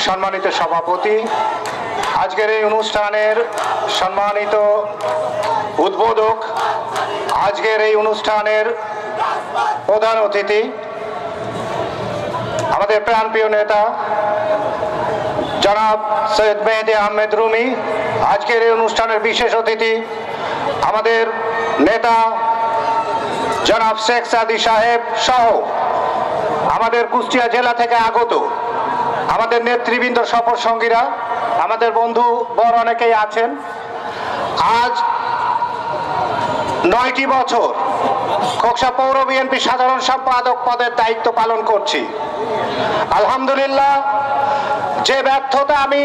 সম্মানিত সভাপতি, আজকের এই অনুষ্ঠানের সম্মানিত উদ্বোধক, আজকের এই অনুষ্ঠানের প্রধান অতিথি, আমাদের প্রাণপ্রিয় নেতা জনাব সৈয়দ মেহেদী আহমেদ রুমি, আজকের এই অনুষ্ঠানের বিশেষ অতিথি আমাদের নেতা জনাব শেখ সাদি সাহেব সহ আমাদের কুষ্টিয়া জেলা থেকে আগত আমাদের নেতৃবৃন্দ, সফর সঙ্গীরা, আমাদের বন্ধু বর অনেকেই আছেন। আজ 9টি বছর খোকসা পৌর বিএনপি সাধারণ সম্পাদক পদের দায়িত্ব পালন করছি। আলহামদুলিল্লাহ, যে ব্যর্থতা আমি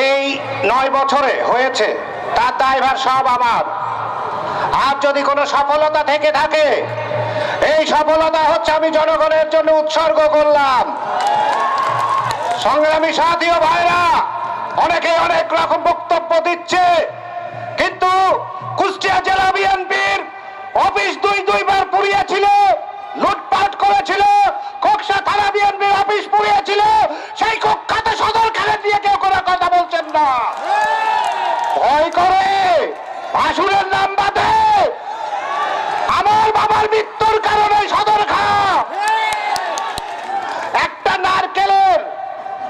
এই 9 বছরে হয়েছে তার দায়ভার সব আমার। আর যদি কোনো সফলতা থেকে থাকে, এই সফলতা হচ্ছে আমি জনগণের জন্য উৎসর্গ করলাম। সংগ্রামী সাথী ও ভাইরা, অনেকে অনেক রকম বক্তব্য দিচ্ছে, কিন্তু কুষ্টিয়া জেলা বিএনপির অফিস দুইবার পুড়িয়েছিল, লুটপাট করেছিল, খোকসা থানা বিএনপির অফিস পুড়িয়েছিল, সেই কুখ্যাত সদর খালেদ দিয়ে কেউ কোনো কথা বলছেন না। ভয় করে ভাসুরের নাম বাদে আমার বাবার মৃত্যুর কারণে সদর খা একটা নারকেলের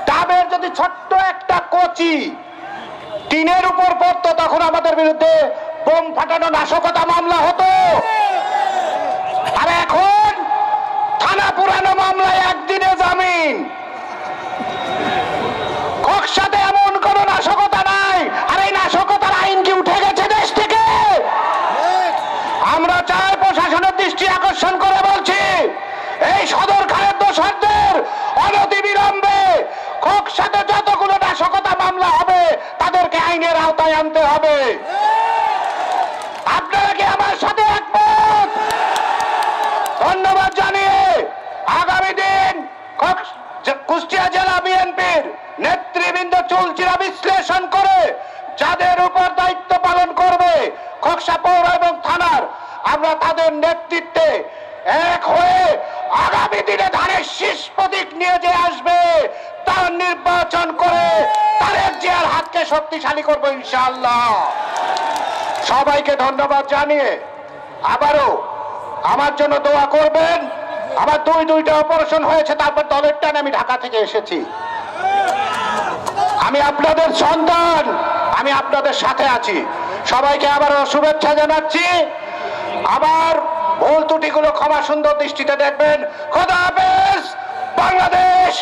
ডাবের যদি ছোট্ট একটা কচি টিনের উপর পড়তো, তখন আমাদের বিরুদ্ধে বোম ফাটানো, নাশকতা মামলা হতো। আর এখন থানা পুরানো মামলায় একদিনে জামিন। খোকসাতে এমন কোন নাশকতা নাই। আর এই নাশকতার আইন কি উঠে গেছে দেশ থেকে? আমরা চাই, প্রশাসনের দৃষ্টি আকর্ষণ করে বলছি, এই সদর খালেদ দোষরদের অনতিবিলম্বে খোকসাতে যতগুলো নাশকতা মামলা হবে তাদেরকে আইনের আওতায় আনতে হবে। আপনারা কি আমার সাথে একমত? ধন্যবাদ জানিয়ে আগামী দিন কুষ্টিয়া জেলা বিএনপির নেতৃবৃন্দ চুলচিরা বিশ্লেষণ করে যাদের উপর দায়িত্ব পালন করবে খোকসা পৌর এবং থানার, আমরা তাদের নেতৃত্বে এক হয়ে আগামী দিনে ধানের শীষ প্রতীক নিয়ে যে আসবে তার নির্বাচন করে তারেক জিয়ার হাতকে শক্তিশালী করবো ইনশাআল্লাহ। সবাইকে ধন্যবাদ জানিয়ে আবারও আমার জন্য দোয়া করবেন। আমার দুইটা অপারেশন হয়েছে, তারপর দলের টানে আমি ঢাকা থেকে এসেছি। আমি আপনাদের সন্তান, আমি আপনাদের সাথে আছি। সবাইকে আবারও শুভেচ্ছা জানাচ্ছি। আমার ভুল ত্রুটিগুলো ক্ষমা সুন্দর দৃষ্টিতে দেখবেন। খোদা হাফেজ। বাংলাদেশ